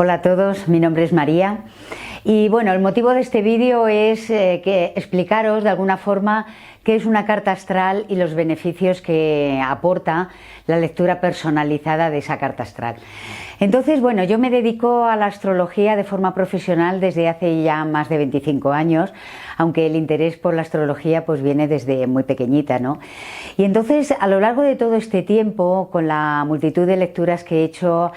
Hola a todos, mi nombre es María y bueno, el motivo de este vídeo es explicaros de alguna forma qué es una carta astral y los beneficios que aporta la lectura personalizada de esa carta astral. Entonces, bueno, yo me dedico a la astrología de forma profesional desde hace ya más de 25 años, aunque el interés por la astrología pues viene desde muy pequeñita, ¿no? Y entonces, a lo largo de todo este tiempo, con la multitud de lecturas que he hecho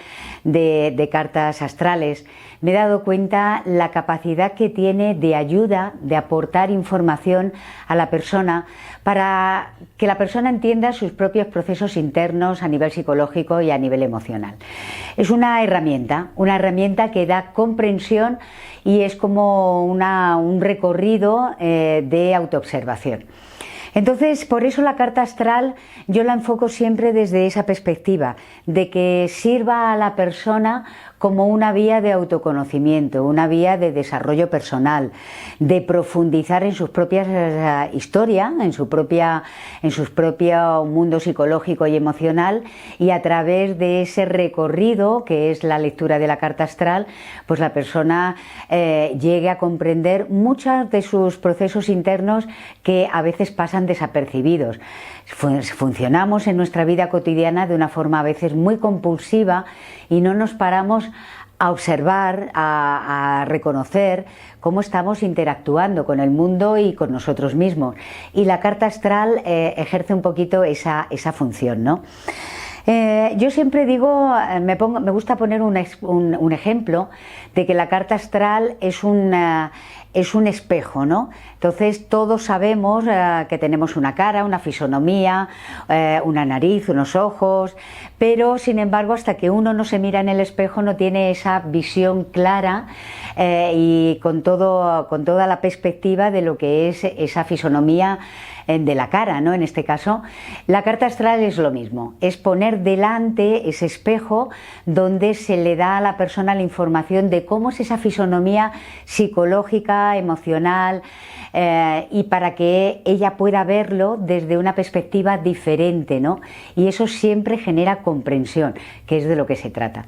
de cartas astrales, me he dado cuenta la capacidad que tiene de ayuda, de aportar información a la persona para que la persona entienda sus propios procesos internos a nivel psicológico y a nivel emocional. Es una herramienta que da comprensión y es como un recorrido de autoobservación. Entonces, por eso la carta astral yo la enfoco siempre desde esa perspectiva, de que sirva a la persona como una vía de autoconocimiento, una vía de desarrollo personal, de profundizar en sus propias historias, en su propio mundo psicológico y emocional, y a través de ese recorrido que es la lectura de la carta astral, pues la persona llegue a comprender muchos de sus procesos internos que a veces pasan desapercibidos. Funcionamos en nuestra vida cotidiana de una forma a veces muy compulsiva y no nos paramos a observar, a reconocer cómo estamos interactuando con el mundo y con nosotros mismos. Y la carta astral ejerce un poquito esa función, ¿no? Yo siempre digo, me gusta poner un ejemplo de que la carta astral es un espejo, ¿no? Entonces todos sabemos que tenemos una cara, una fisonomía, una nariz, unos ojos, pero sin embargo hasta que uno no se mira en el espejo no tiene esa visión clara y con toda la perspectiva de lo que es esa fisonomía de la cara, ¿no? En este caso, la carta astral es lo mismo, es poner delante ese espejo donde se le da a la persona la información de cómo es esa fisonomía psicológica, emocional, y para que ella pueda verlo desde una perspectiva diferente, ¿no? Y eso siempre genera comprensión, que es de lo que se trata.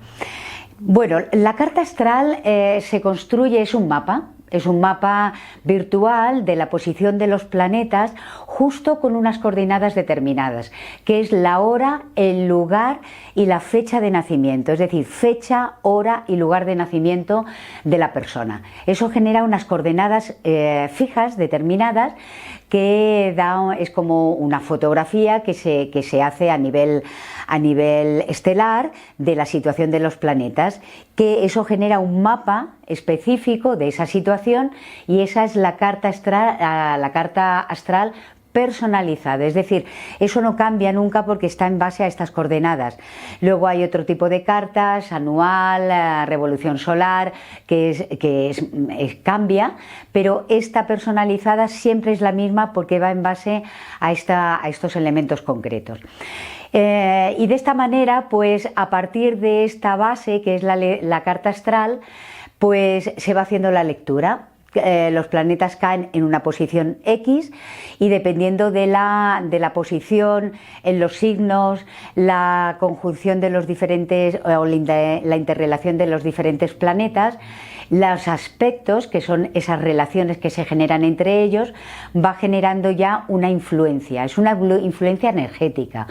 Bueno, la carta astral se construye, es un mapa virtual de la posición de los planetas justo con unas coordenadas determinadas, que es la hora, el lugar y la fecha de nacimiento, es decir, fecha, hora y lugar de nacimiento de la persona. Eso genera unas coordenadas fijas, determinadas, que es como una fotografía que se hace a nivel estelar de la situación de los planetas, que eso genera un mapa específico de esa situación y esa es la carta astral personalizada, es decir, eso no cambia nunca porque está en base a estas coordenadas. Luego hay otro tipo de cartas, anual, revolución solar, que cambia, pero esta personalizada siempre es la misma porque va en base a estos elementos concretos. Y de esta manera, pues a partir de esta base, que es la carta astral, pues se va haciendo la lectura. Los planetas caen en una posición X y dependiendo de la posición en los signos, la conjunción de los diferentes o la interrelación de los diferentes planetas, los aspectos, que son esas relaciones que se generan entre ellos, va generando ya una influencia, es una influencia energética.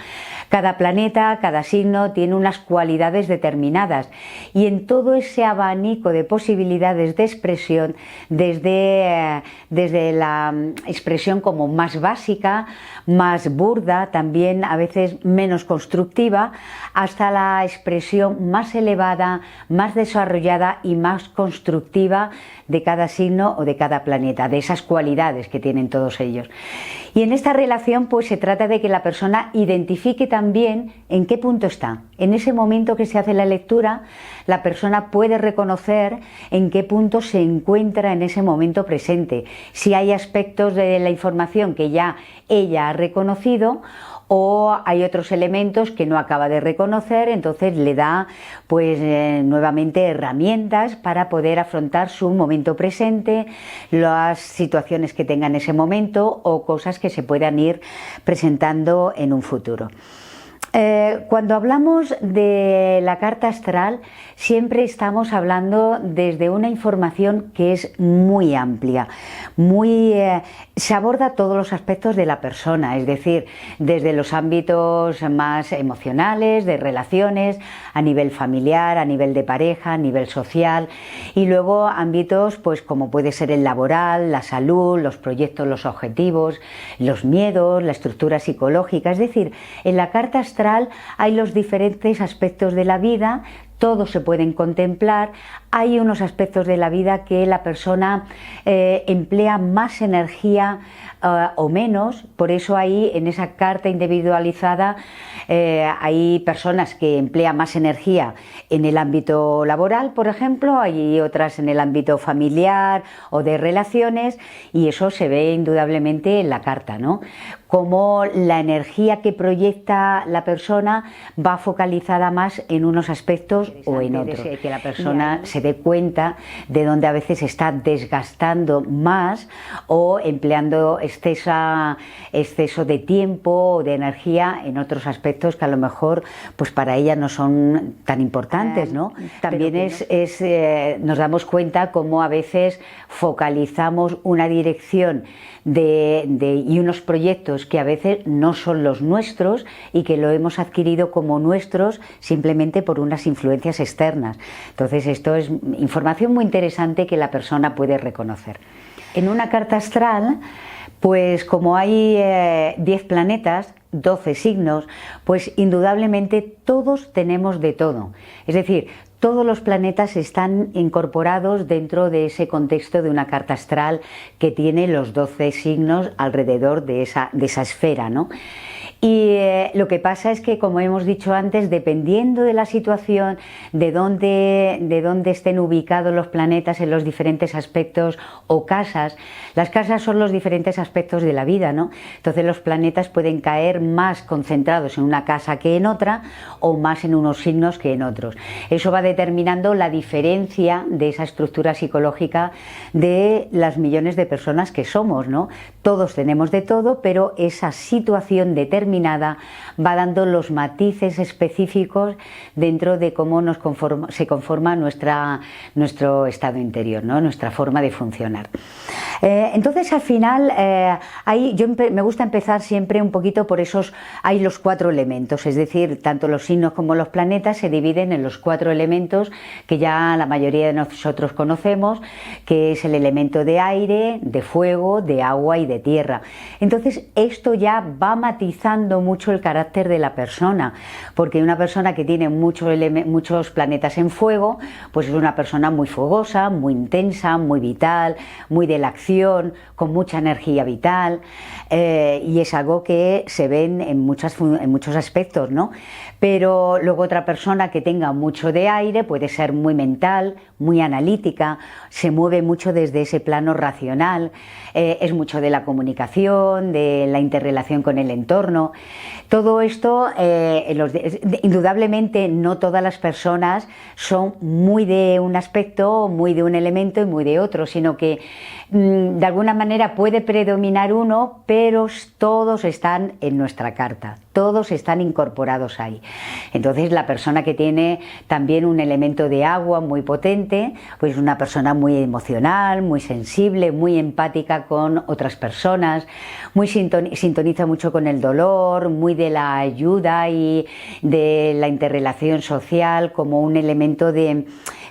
Cada planeta, cada signo tiene unas cualidades determinadas y en todo ese abanico de posibilidades de expresión, desde la expresión como más básica, más burda, también a veces menos constructiva, hasta la expresión más elevada, más desarrollada y más constructiva de cada signo o de cada planeta, de esas cualidades que tienen todos ellos. Y en esta relación pues se trata de que la persona identifique también en qué punto está. En ese momento que se hace la lectura, la persona puede reconocer en qué punto se encuentra en ese momento presente, si hay aspectos de la información que ya ella ha reconocido o hay otros elementos que no acaba de reconocer, entonces le da pues nuevamente herramientas para poder afrontar su momento presente, las situaciones que tenga en ese momento o cosas que se puedan ir presentando en un futuro. Cuando hablamos de la carta astral, siempre estamos hablando desde una información que es muy amplia, se aborda todos los aspectos de la persona, es decir, desde los ámbitos más emocionales, de relaciones, a nivel familiar, a nivel de pareja, a nivel social, y luego ámbitos pues como puede ser el laboral, la salud, los proyectos, los objetivos, los miedos, la estructura psicológica. Es decir, en la carta astral hay los diferentes aspectos de la vida, todos se pueden contemplar. Hay unos aspectos de la vida que la persona emplea más energía o menos, por eso ahí en esa carta individualizada hay personas que emplean más energía en el ámbito laboral, por ejemplo, hay otras en el ámbito familiar o de relaciones, y eso se ve indudablemente en la carta, ¿no? Como la energía que proyecta la persona va focalizada más en unos aspectos o en otros, que la persona se dé cuenta de donde a veces está desgastando más o empleando exceso de tiempo o de energía en otros aspectos que a lo mejor pues para ella no son tan importantes, ¿no? También nos damos cuenta cómo a veces focalizamos una dirección y unos proyectos que a veces no son los nuestros y que lo hemos adquirido como nuestros simplemente por unas influencias externas. Entonces esto es información muy interesante que la persona puede reconocer. En una carta astral, pues como hay 10 planetas, 12 signos, pues indudablemente todos tenemos de todo. Es decir, todos los planetas están incorporados dentro de ese contexto de una carta astral que tiene los 12 signos alrededor de esa esfera, ¿no? Y lo que pasa es que, como hemos dicho antes, dependiendo de la situación, de dónde estén ubicados los planetas en los diferentes aspectos o casas, las casas son los diferentes aspectos de la vida, ¿no? Entonces los planetas pueden caer más concentrados en una casa que en otra, o más en unos signos que en otros. Eso va determinando la diferencia de esa estructura psicológica de las millones de personas que somos, ¿no? Todos tenemos de todo, pero esa situación determinada va dando los matices específicos dentro de cómo se conforma nuestro estado interior, ¿no? Nuestra forma de funcionar. Entonces al final me gusta empezar siempre un poquito por hay los 4 elementos, es decir, tanto los signos como los planetas se dividen en los 4 elementos que ya la mayoría de nosotros conocemos, que es el elemento de aire, de fuego, de agua y de tierra. Entonces esto ya va matizando mucho el carácter de la persona, porque una persona que tiene muchos planetas en fuego, pues es una persona muy fogosa, muy intensa, muy vital, muy de la acción, con mucha energía vital, y es algo que se ven en muchos aspectos, ¿no? Pero luego otra persona que tenga mucho de aire puede ser muy mental, muy analítica, se mueve mucho desde ese plano racional, es mucho de la comunicación, de la interrelación con el entorno. Todo esto, indudablemente no todas las personas son muy de un aspecto, muy de un elemento y muy de otro, sino que de alguna manera puede predominar uno, pero todos están en nuestra carta, todos están incorporados ahí. Entonces la persona que tiene también un elemento de agua muy potente, pues es una persona muy emocional, muy sensible, muy empática con otras personas, sintoniza mucho con el dolor, muy de la ayuda y de la interrelación social como un elemento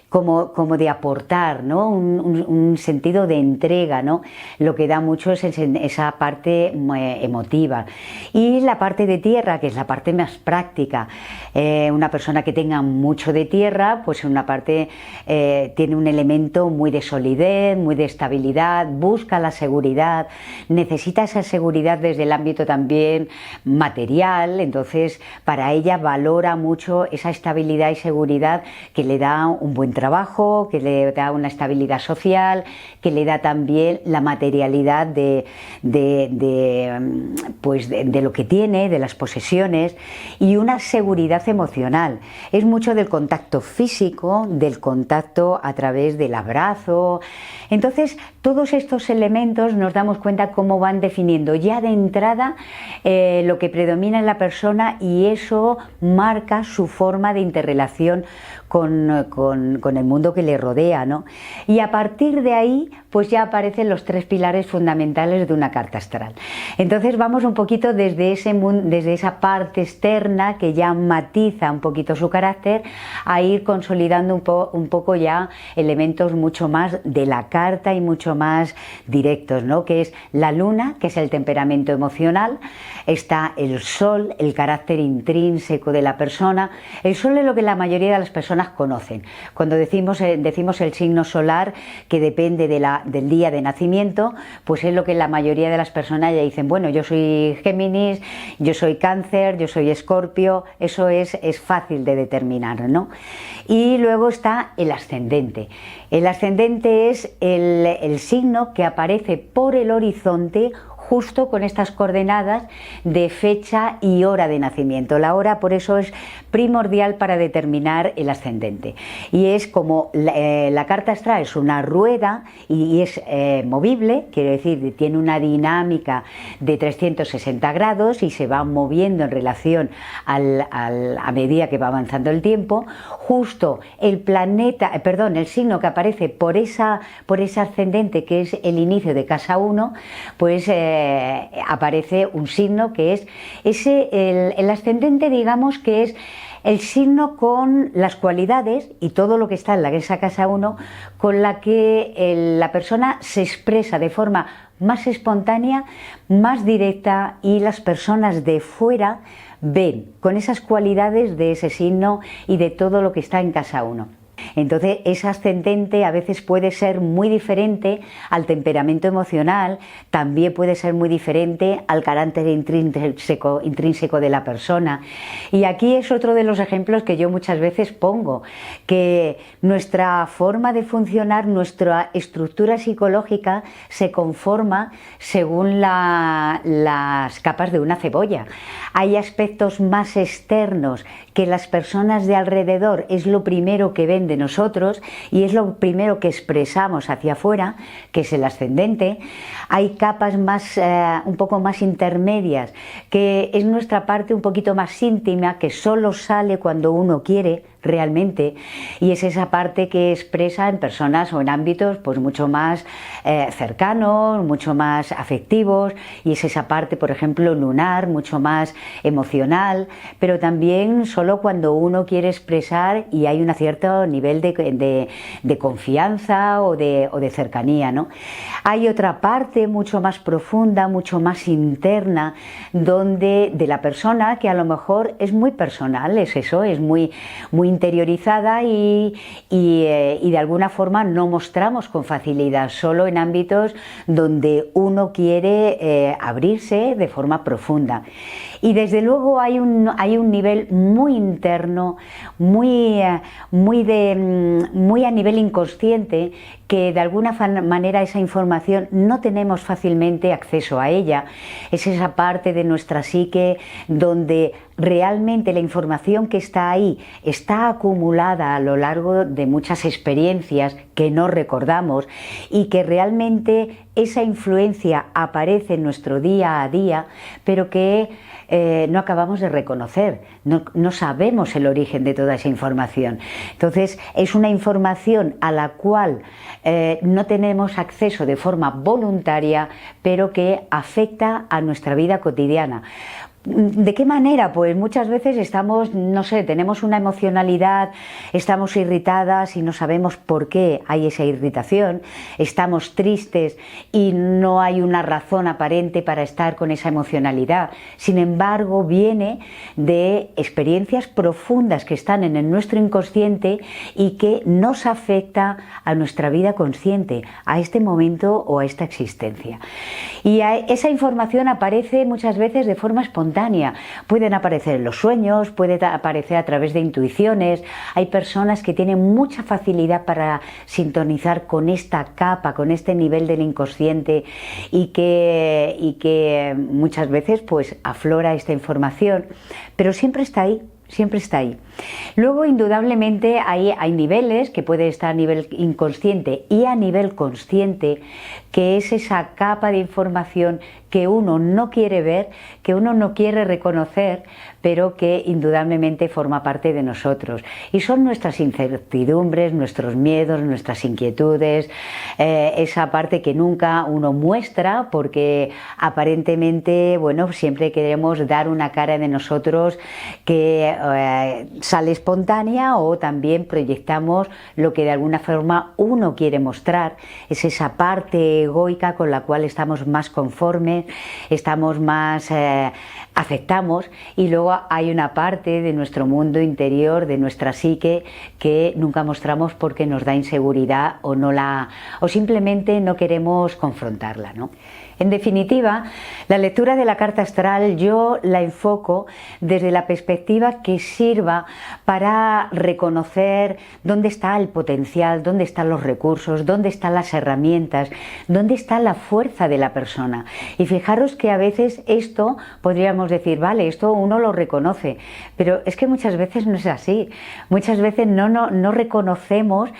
como de aportar, ¿no? Un sentido de entrega, ¿no? Lo que da mucho es esa parte emotiva. Y la parte de tierra, que es la parte más práctica. Una persona que tenga mucho de tierra, pues una parte tiene un elemento muy de solidez, muy de estabilidad, busca la seguridad, necesita esa seguridad desde el ámbito también material, entonces para ella valora mucho esa estabilidad y seguridad que le da un buen trabajo. trabajo, que le da una estabilidad social, que le da también la materialidad de lo que tiene, de las posesiones, y una seguridad emocional. Es mucho del contacto físico, del contacto a través del abrazo. Entonces, todos estos elementos nos damos cuenta cómo van definiendo ya de entrada lo que predomina en la persona, y eso marca su forma de interrelación con el mundo que le rodea, ¿no? Y a partir de ahí, pues ya aparecen los 3 pilares fundamentales de una carta astral. Entonces vamos un poquito desde esa parte externa que ya matiza un poquito su carácter, a ir consolidando un poco ya elementos mucho más de la carta y mucho más directos, ¿no? Que es la luna, que es el temperamento emocional, está el sol, el carácter intrínseco de la persona. El sol es lo que la mayoría de las personas conocen. Cuando decimos el signo solar, que depende del día de nacimiento, pues es lo que la mayoría de las personas ya dicen: bueno, yo soy Géminis, yo soy Cáncer, yo soy Escorpio. Eso es fácil de determinar, ¿no? Y luego está el ascendente. El ascendente es el signo que aparece por el horizonte justo con estas coordenadas de fecha y hora de nacimiento. La hora, por eso, es primordial para determinar el ascendente. Y es como la carta astral es una rueda y es movible, quiere decir, tiene una dinámica de 360 grados y se va moviendo en relación a medida que va avanzando el tiempo. Justo el signo que aparece por ese ascendente, que es el inicio de casa 1, pues aparece un signo que es el ascendente, digamos que es el signo con las cualidades y todo lo que está en esa casa 1 con la que la persona se expresa de forma más espontánea, más directa, y las personas de fuera ven con esas cualidades de ese signo y de todo lo que está en casa 1. Entonces, ese ascendente a veces puede ser muy diferente al temperamento emocional, también puede ser muy diferente al carácter intrínseco de la persona. Y aquí es otro de los ejemplos que yo muchas veces pongo, que nuestra forma de funcionar, nuestra estructura psicológica se conforma según las capas de una cebolla. Hay aspectos más externos que las personas de alrededor es lo primero que ven de nosotros y es lo primero que expresamos hacia afuera, que es el ascendente. Hay capas un poco más intermedias, que es nuestra parte un poquito más íntima, que solo sale cuando uno quiere realmente, y es esa parte que expresa en personas o en ámbitos pues mucho más cercanos, mucho más afectivos, y es esa parte, por ejemplo, lunar, mucho más emocional, pero también solo cuando uno quiere expresar y hay un cierto nivel de confianza o de cercanía, ¿no? Hay otra parte mucho más profunda, mucho más interna, de la persona, que a lo mejor es muy personal, es muy interiorizada y de alguna forma no mostramos con facilidad, solo en ámbitos donde uno quiere abrirse de forma profunda. Y desde luego hay un nivel muy interno, muy a nivel inconsciente, que de alguna manera esa información no tenemos fácilmente acceso a ella. Es esa parte de nuestra psique donde realmente la información que está ahí está acumulada a lo largo de muchas experiencias que no recordamos, y que realmente esa influencia aparece en nuestro día a día, pero que no acabamos de reconocer, no sabemos el origen de toda esa información. Entonces es una información a la cual no tenemos acceso de forma voluntaria, pero que afecta a nuestra vida cotidiana. ¿De qué manera? Pues muchas veces tenemos una emocionalidad, estamos irritadas y no sabemos por qué hay esa irritación, estamos tristes y no hay una razón aparente para estar con esa emocionalidad. Sin embargo, viene de experiencias profundas que están en nuestro inconsciente y que nos afecta a nuestra vida consciente, a este momento o a esta existencia. Y esa información aparece muchas veces de forma espontánea. espontánea. Pueden aparecer en los sueños, puede aparecer a través de intuiciones. Hay personas que tienen mucha facilidad para sintonizar con esta capa, con este nivel del inconsciente y que muchas veces pues aflora esta información, pero siempre está ahí. Siempre está ahí. Luego, indudablemente, hay niveles que puede estar a nivel inconsciente y a nivel consciente, que es esa capa de información que uno no quiere ver, que uno no quiere reconocer, pero que indudablemente forma parte de nosotros. Y son nuestras incertidumbres, nuestros miedos, nuestras inquietudes, esa parte que nunca uno muestra porque aparentemente, bueno, siempre queremos dar una cara de nosotros que sale espontánea, o también proyectamos lo que de alguna forma uno quiere mostrar. Es esa parte egoica con la cual estamos más conformes, estamos más aceptamos, y luego hay una parte de nuestro mundo interior, de nuestra psique, que nunca mostramos porque nos da inseguridad o simplemente no queremos confrontarla, ¿no? En definitiva, la lectura de la carta astral yo la enfoco desde la perspectiva que sirva para reconocer dónde está el potencial, dónde están los recursos, dónde están las herramientas, dónde está la fuerza de la persona. Y fijaros que a veces esto podríamos decir, vale, esto uno lo reconoce, pero es que muchas veces no es así. Muchas veces no reconocemos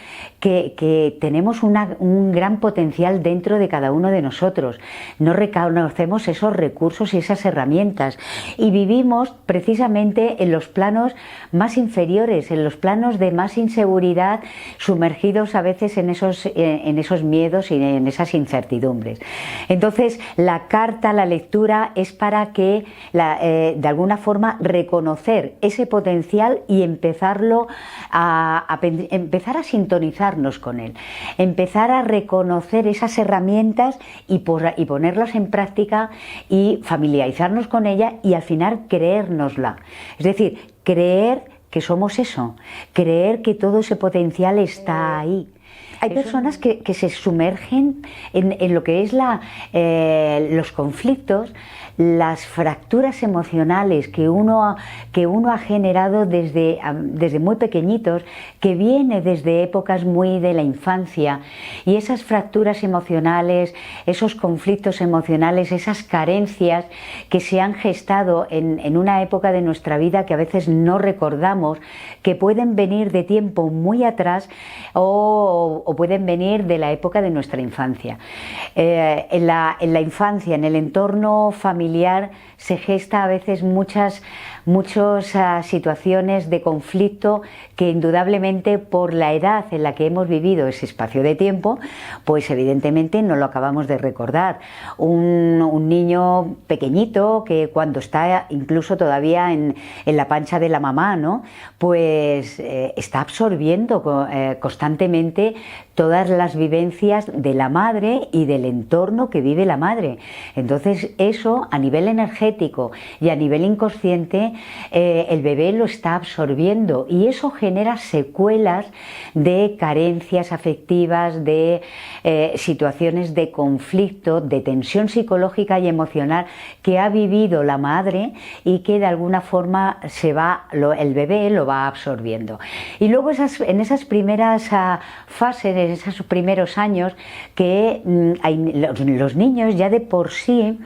que tenemos un gran potencial dentro de cada uno de nosotros. No reconocemos esos recursos y esas herramientas, y vivimos precisamente en los planos más inferiores, en los planos de más inseguridad, sumergidos a veces en esos miedos y en esas incertidumbres. Entonces la carta, la lectura es para que de alguna forma reconocer ese potencial y empezar a sintonizarnos con él, empezar a reconocer esas herramientas y ponerlas en práctica y familiarizarnos con ella, y al final creérnosla. Es decir, creer que somos eso, creer que todo ese potencial está ahí. Hay personas que se sumergen en lo que es los conflictos, las fracturas emocionales que uno ha generado desde muy pequeñitos, que viene desde épocas muy de la infancia, y esas fracturas emocionales, esos conflictos emocionales, esas carencias que se han gestado en una época de nuestra vida que a veces no recordamos, que pueden venir de tiempo muy atrás o pueden venir de la época de nuestra infancia. En la infancia, en el entorno familiar, se gesta a veces muchas situaciones de conflicto que indudablemente por la edad en la que hemos vivido ese espacio de tiempo, pues evidentemente no lo acabamos de recordar. Un niño pequeñito que cuando está incluso todavía en la pancha de la mamá, ¿no? Pues está absorbiendo constantemente todas las vivencias de la madre y del entorno que vive la madre. Entonces eso a nivel energético y a nivel inconsciente el bebé lo está absorbiendo, y eso genera secuelas de carencias afectivas, de situaciones de conflicto, de tensión psicológica y emocional que ha vivido la madre y que de alguna forma el bebé lo va absorbiendo. Y luego en esas primeras fases, en esos primeros años, que los niños ya de por sí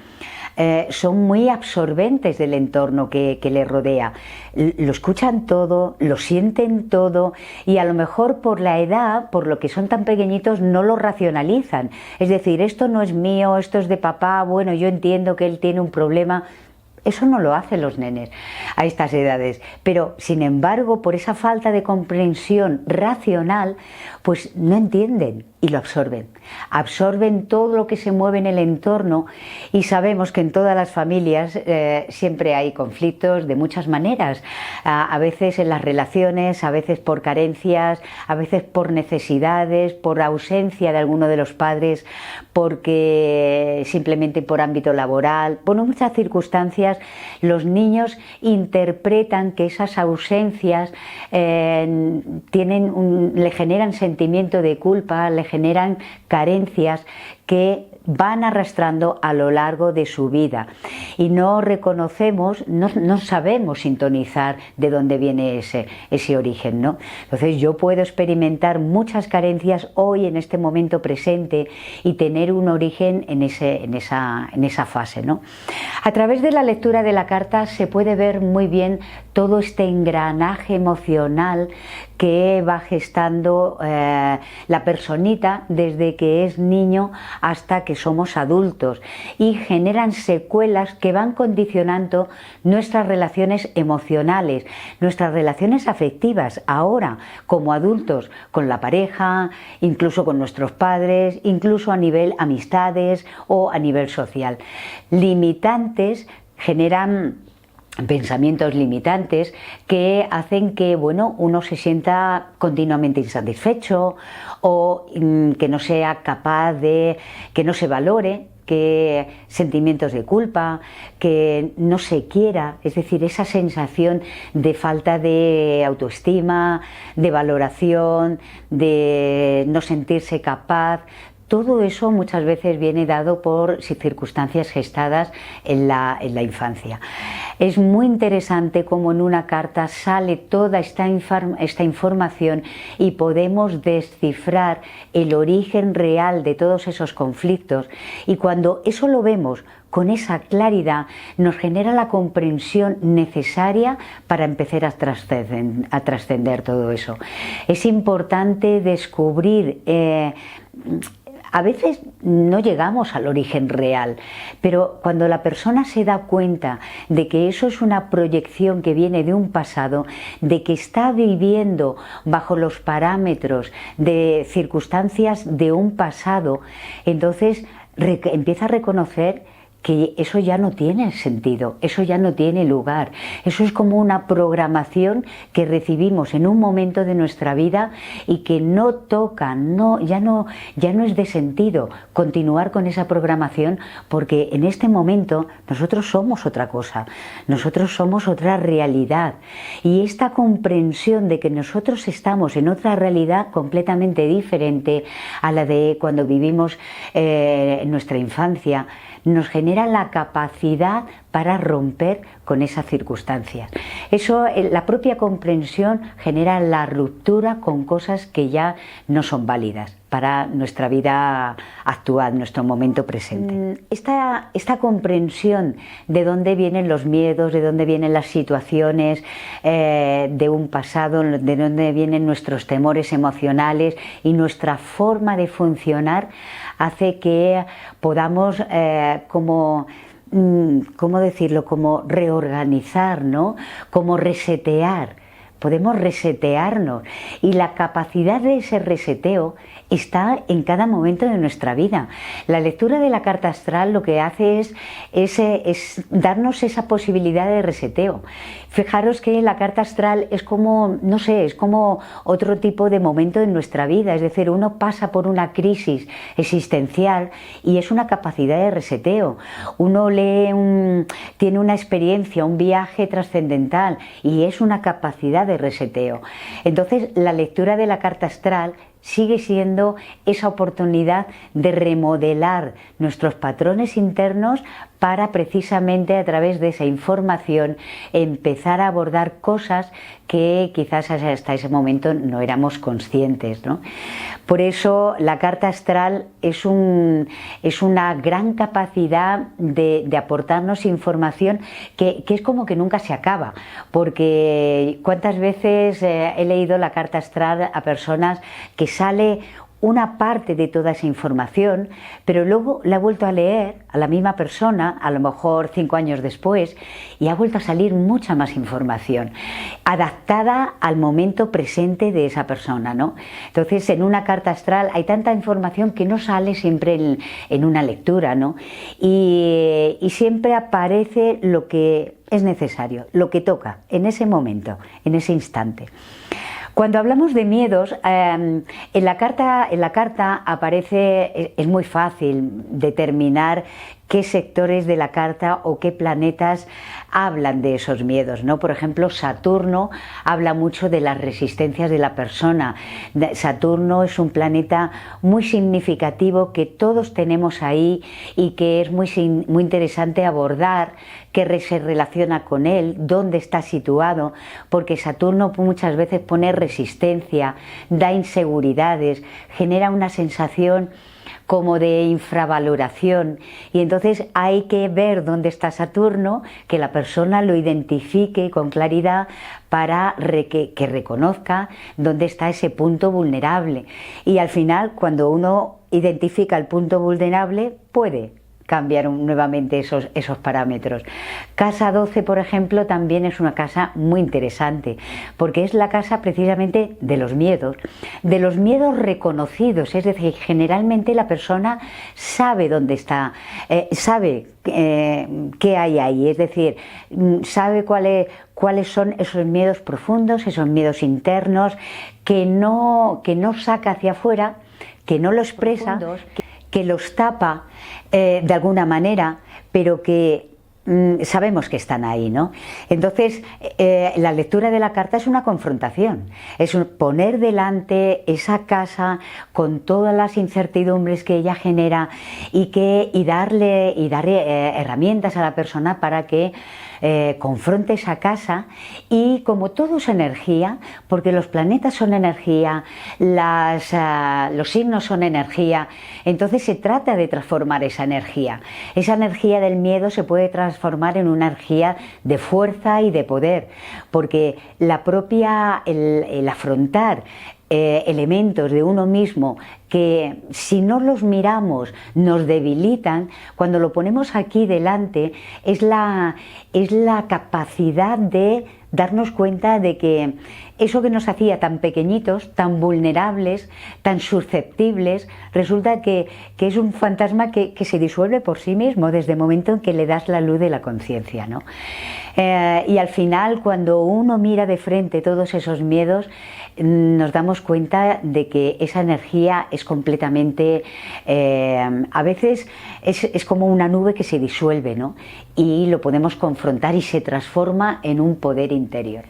son muy absorbentes del entorno que les rodea. Lo escuchan todo, lo sienten todo, y a lo mejor por la edad, por lo que son tan pequeñitos, no lo racionalizan. Es decir, esto no es mío, esto es de papá, bueno, yo entiendo que él tiene un problema. Eso no lo hacen los nenes a estas edades, pero sin embargo, por esa falta de comprensión racional, pues no entienden y lo absorben. Absorben todo lo que se mueve en el entorno, y sabemos que en todas las familias siempre hay conflictos de muchas maneras, a veces en las relaciones, a veces por carencias, a veces por necesidades, por ausencia de alguno de los padres, porque simplemente por ámbito laboral, por muchas circunstancias. Los niños interpretan que esas ausencias le generan sentimiento de culpa, le generan carencias que van arrastrando a lo largo de su vida y no reconocemos, no sabemos sintonizar de dónde viene ese origen, ¿no? Entonces yo puedo experimentar muchas carencias hoy en este momento presente y tener un origen en esa fase, ¿no? A través de la lectura de la carta se puede ver muy bien todo este engranaje emocional que va gestando la personita desde que es niño hasta que somos adultos, y generan secuelas que van condicionando nuestras relaciones emocionales, nuestras relaciones afectivas ahora como adultos, con la pareja, incluso con nuestros padres, incluso a nivel amistades o a nivel social. Limitantes generan pensamientos limitantes que hacen que, bueno, uno se sienta continuamente insatisfecho o que no sea capaz de, que no se valore, que sentimientos de culpa, que no se quiera, es decir, esa sensación de falta de autoestima, de valoración, de no sentirse capaz. Todo eso muchas veces viene dado por circunstancias gestadas en la infancia. Es muy interesante cómo en una carta sale toda esta información y podemos descifrar el origen real de todos esos conflictos, y cuando eso lo vemos con esa claridad nos genera la comprensión necesaria para empezar a trascender todo eso. Es importante descubrir a veces no llegamos al origen real, pero cuando la persona se da cuenta de que eso es una proyección que viene de un pasado, de que está viviendo bajo los parámetros de circunstancias de un pasado, entonces empieza a reconocer que eso ya no tiene sentido, eso ya no tiene lugar. Eso es como una programación que recibimos en un momento de nuestra vida y que no toca, ya no es de sentido continuar con esa programación, porque en este momento nosotros somos otra cosa, nosotros somos otra realidad, y esta comprensión de que nosotros estamos en otra realidad completamente diferente a la de cuando vivimos en nuestra infancia, nos genera la capacidad para romper con esas circunstancias. Eso, la propia comprensión genera la ruptura con cosas que ya no son válidas para nuestra vida actual, nuestro momento presente. Esta comprensión de dónde vienen los miedos, de dónde vienen las situaciones de un pasado, de dónde vienen nuestros temores emocionales y nuestra forma de funcionar, hace que podamos ¿cómo decirlo? Como reorganizar, ¿no? Como resetear. Podemos resetearnos, y la capacidad de ese reseteo está en cada momento de nuestra vida. La lectura de la carta astral lo que hace es darnos esa posibilidad de reseteo. Fijaros que la carta astral es como, no sé, es como otro tipo de momento en nuestra vida, es decir, uno pasa por una crisis existencial y es una capacidad de reseteo. Uno tiene una experiencia, un viaje trascendental, y es una capacidad de reseteo. Entonces, la lectura de la carta astral sigue siendo esa oportunidad de remodelar nuestros patrones internos para precisamente a través de esa información empezar a abordar cosas que quizás hasta ese momento no éramos conscientes, ¿no? Por eso la carta astral es una gran capacidad de aportarnos información que es como que nunca se acaba, porque cuántas veces he leído la carta astral a personas que sale una parte de toda esa información, pero luego la he vuelto a leer a la misma persona, a lo mejor 5 años después, y ha vuelto a salir mucha más información, adaptada al momento presente de esa persona, ¿no? Entonces, en una carta astral hay tanta información que no sale siempre en una lectura, ¿no? Y siempre aparece lo que es necesario, lo que toca en ese momento, en ese instante. Cuando hablamos de miedos, en la carta aparece, es muy fácil determinar qué sectores de la carta o qué planetas hablan de esos miedos, ¿no? Por ejemplo, Saturno habla mucho de las resistencias de la persona. Saturno es un planeta muy significativo que todos tenemos ahí y que es muy interesante abordar, qué se relaciona con él, dónde está situado, porque Saturno muchas veces pone resistencia, da inseguridades, genera una sensación como de infravaloración, y entonces hay que ver dónde está Saturno, que la persona lo identifique con claridad para que reconozca dónde está ese punto vulnerable, y al final cuando uno identifica el punto vulnerable puede cambiar nuevamente esos parámetros. Casa 12, por ejemplo, también es una casa muy interesante, porque es la casa precisamente de los miedos reconocidos, es decir, generalmente la persona sabe dónde está, sabe qué hay ahí, es decir, sabe cuáles son esos miedos profundos, esos miedos internos, que no saca hacia afuera, que no lo expresa, que los tapa de alguna manera, pero que sabemos que están ahí, ¿no? Entonces, la lectura de la carta es una confrontación, es poner delante esa casa con todas las incertidumbres que ella genera y darle herramientas a la persona para que confronte esa casa, y como todo es energía, porque los planetas son energía, los signos son energía, entonces se trata de transformar esa energía. Esa energía del miedo se puede transformar en una energía de fuerza y de poder, porque el afrontar elementos de uno mismo que, si no los miramos, nos debilitan, cuando lo ponemos aquí delante es la capacidad de darnos cuenta de que eso que nos hacía tan pequeñitos, tan vulnerables, tan susceptibles, resulta que es un fantasma que se disuelve por sí mismo desde el momento en que le das la luz de la conciencia, ¿no? Y al final, cuando uno mira de frente todos esos miedos, nos damos cuenta de que esa energía es completamente, a veces es como una nube que se disuelve, ¿no? Y lo podemos confrontar y se transforma en un poder interior.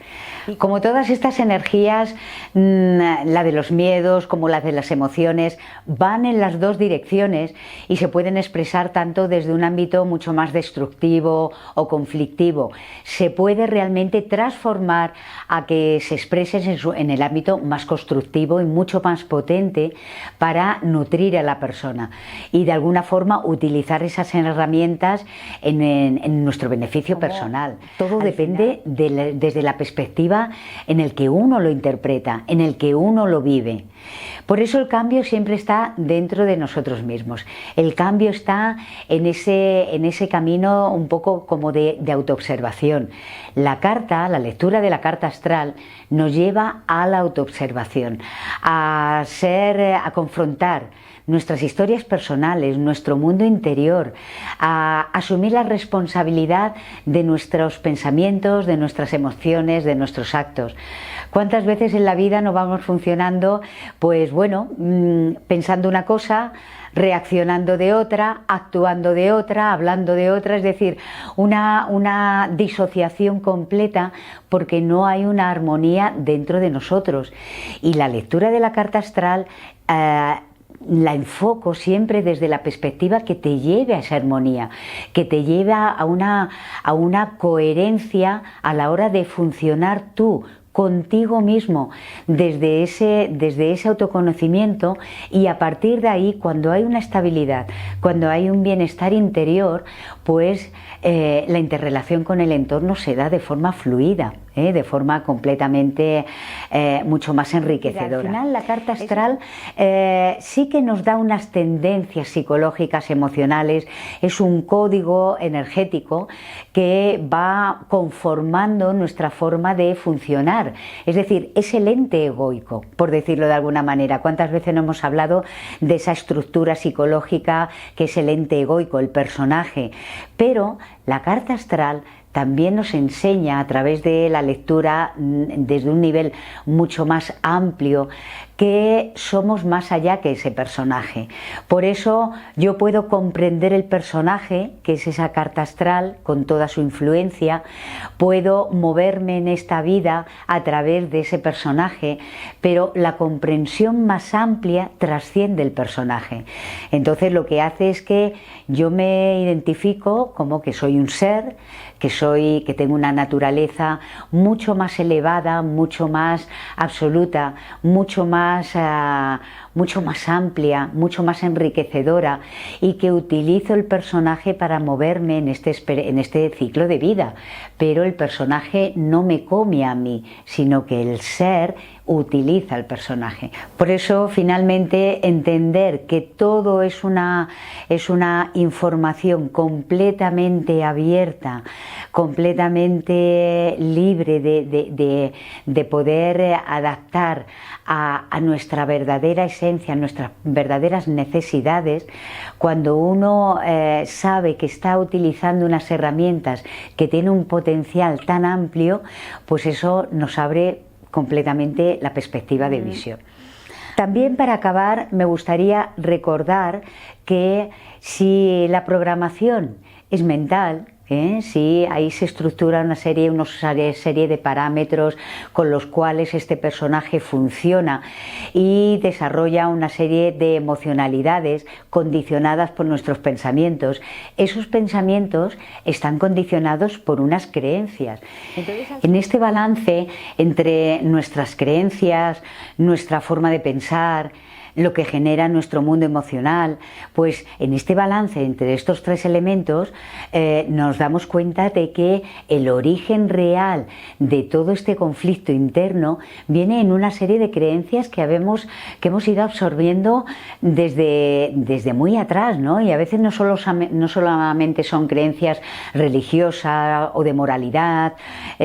Como todas estas energías, la de los miedos como la de las emociones, van en las dos direcciones y se pueden expresar tanto desde un ámbito mucho más destructivo o conflictivo. Se puede realmente transformar a que se expresen en el ámbito más constructivo y mucho más potente para nutrir a la persona y de alguna forma utilizar esas herramientas en nuestro beneficio personal. Todo depende desde la perspectiva en el que uno lo interpreta, en el que uno lo vive. Por eso el cambio siempre está dentro de nosotros mismos. El cambio está en ese camino un poco como de autoobservación. La lectura de la carta astral nos lleva a la autoobservación, a confrontar nuestras historias personales, nuestro mundo interior, a asumir la responsabilidad de nuestros pensamientos, de nuestras emociones, de nuestros actos. ¿Cuántas veces en la vida no vamos funcionando, pues bueno, pensando una cosa, reaccionando de otra, actuando de otra, hablando de otra? Es decir, una disociación completa, porque no hay una armonía dentro de nosotros. Y la lectura de la carta astral la enfoco siempre desde la perspectiva que te lleve a esa armonía, que te lleve a una coherencia a la hora de funcionar tú contigo mismo, desde ese autoconocimiento, y a partir de ahí, cuando hay una estabilidad, cuando hay un bienestar interior, pues la interrelación con el entorno se da de forma fluida, de forma completamente mucho más enriquecedora. Al final, la carta astral sí que nos da unas tendencias psicológicas, emocionales, es un código energético que va conformando nuestra forma de funcionar. Es decir, es el ente egoico, por decirlo de alguna manera. ¿Cuántas veces no hemos hablado de esa estructura psicológica que es el ente egoico, el personaje? Pero la carta astral también nos enseña, a través de la lectura desde un nivel mucho más amplio, que somos más allá que ese personaje. Por eso yo puedo comprender el personaje, que es esa carta astral, con toda su influencia, puedo moverme en esta vida a través de ese personaje, pero la comprensión más amplia trasciende el personaje. Entonces lo que hace es que yo me identifico como que soy un ser, que tengo una naturaleza mucho más elevada, mucho más absoluta, mucho más amplia, mucho más enriquecedora, y que utilizo el personaje para moverme en este ciclo de vida. Pero el personaje no me come a mí, sino que el ser utiliza el personaje. Por eso, finalmente, entender que todo es una información completamente abierta, completamente libre de poder adaptar a nuestra verdadera esencia, a nuestras verdaderas necesidades. Cuando uno sabe que está utilizando unas herramientas que tienen un potencial tan amplio, pues eso nos abre completamente la perspectiva de visión. También, para acabar, me gustaría recordar que si la programación es mental, si ahí se estructura una serie de parámetros con los cuales este personaje funciona y desarrolla una serie de emocionalidades condicionadas por nuestros pensamientos. Esos pensamientos están condicionados por unas creencias. Entonces, en este balance entre nuestras creencias, nuestra forma de pensar, lo que genera nuestro mundo emocional, pues en este balance entre estos tres elementos nos damos cuenta de que el origen real de todo este conflicto interno viene en una serie de creencias que hemos ido absorbiendo desde muy atrás, ¿no? Y a veces no solamente son creencias religiosas o de moralidad,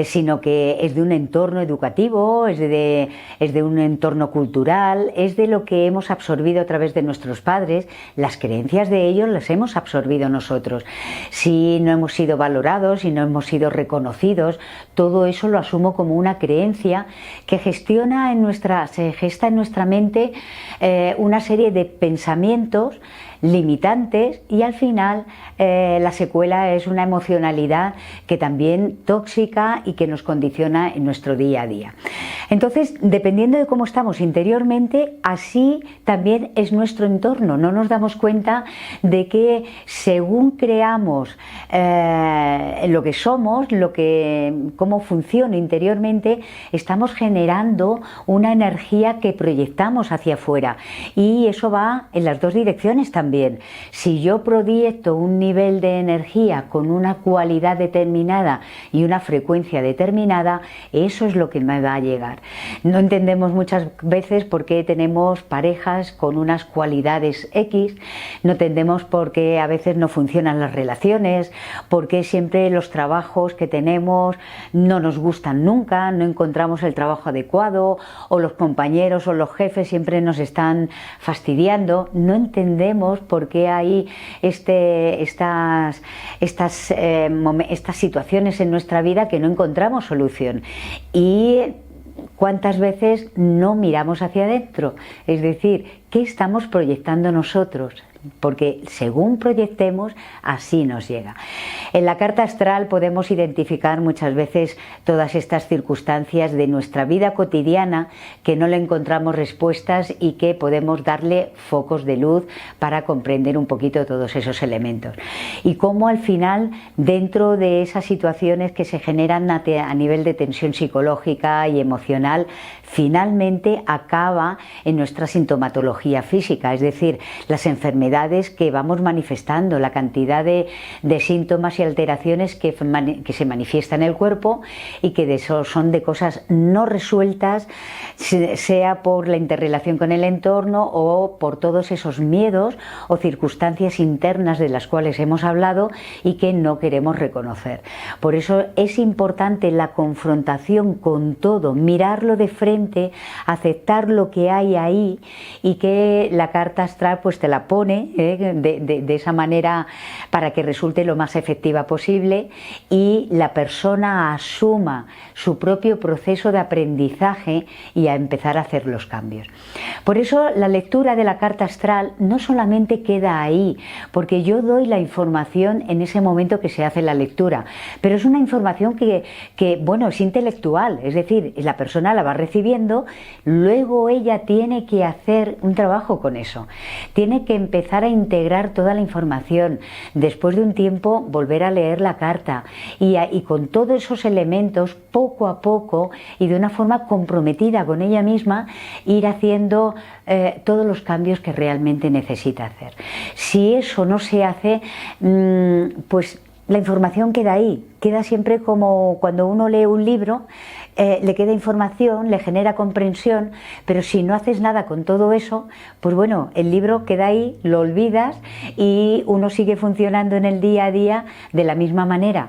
sino que es de un entorno educativo, es de un entorno cultural, es de lo que hemos absorbido a través de nuestros padres. Las creencias de ellos las hemos absorbido nosotros. Si no hemos sido valorados, si no hemos sido reconocidos, todo eso lo asumo como una creencia que se gesta en nuestra mente una serie de pensamientos limitantes, y al final la secuela es una emocionalidad que también tóxica y que nos condiciona en nuestro día a día. Entonces, dependiendo de cómo estamos interiormente, así también es nuestro entorno. No nos damos cuenta de que según creamos lo que somos, cómo funciona interiormente, estamos generando una energía que proyectamos hacia afuera, y eso va en las dos direcciones también. Si yo proyecto un nivel de energía con una cualidad determinada y una frecuencia determinada, eso es lo que me va a llegar. No entendemos muchas veces por qué tenemos parejas con unas cualidades X, no entendemos por qué a veces no funcionan las relaciones, por qué siempre los trabajos que tenemos no nos gustan nunca, no encontramos el trabajo adecuado, o los compañeros o los jefes siempre nos están fastidiando. No entendemos por qué hay estas situaciones en nuestra vida que no encontramos solución. Y ¿cuántas veces no miramos hacia adentro? Es decir, ¿qué estamos proyectando nosotros? Porque según proyectemos, así nos llega. En la carta astral podemos identificar muchas veces todas estas circunstancias de nuestra vida cotidiana que no le encontramos respuestas, y que podemos darle focos de luz para comprender un poquito todos esos elementos. Y cómo al final, dentro de esas situaciones que se generan a nivel de tensión psicológica y emocional, finalmente acaba en nuestra sintomatología física, es decir, las enfermedades que vamos manifestando, la cantidad de síntomas y alteraciones que se manifiestan en el cuerpo, y que de eso son de cosas no resueltas, sea por la interrelación con el entorno o por todos esos miedos o circunstancias internas de las cuales hemos hablado y que no queremos reconocer. Por eso es importante la confrontación con todo, mirarlo de frente, aceptar lo que hay ahí, y que la carta astral pues te la pone funcione de esa manera para que resulte lo más efectiva posible y la persona asuma su propio proceso de aprendizaje y a empezar a hacer los cambios. Por eso la lectura de la carta astral no solamente queda ahí, porque yo doy la información en ese momento que se hace la lectura, pero es una información que bueno, es intelectual, es decir, la persona la va recibiendo, luego ella tiene que hacer un trabajo con eso, tiene que empezar a integrar toda la información, después de un tiempo volver a leer la carta y con todos esos elementos, poco a poco y de una forma comprometida con ella misma, ir haciendo todos los cambios que realmente necesita hacer. Si eso no se hace, pues la información queda ahí, queda siempre como cuando uno lee un libro, le queda información, le genera comprensión, pero si no haces nada con todo eso, pues bueno, el libro queda ahí, lo olvidas y uno sigue funcionando en el día a día de la misma manera.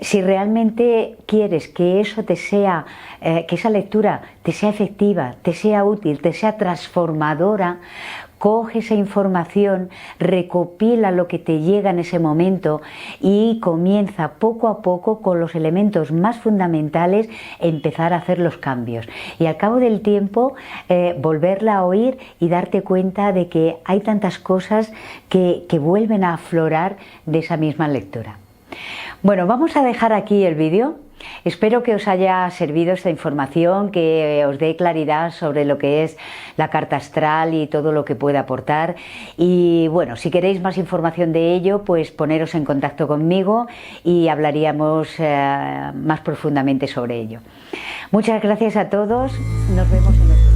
Si realmente quieres que eso te sea, que esa lectura te sea efectiva, te sea útil, te sea transformadora, coge esa información, recopila lo que te llega en ese momento y comienza poco a poco con los elementos más fundamentales empezar a hacer los cambios. Y al cabo del tiempo volverla a oír y darte cuenta de que hay tantas cosas que vuelven a aflorar de esa misma lectura. Bueno, vamos a dejar aquí el vídeo. Espero que os haya servido esta información, que os dé claridad sobre lo que es la carta astral y todo lo que puede aportar. Y bueno, si queréis más información de ello, pues poneros en contacto conmigo y hablaríamos más profundamente sobre ello. Muchas gracias a todos. Nos vemos en otro.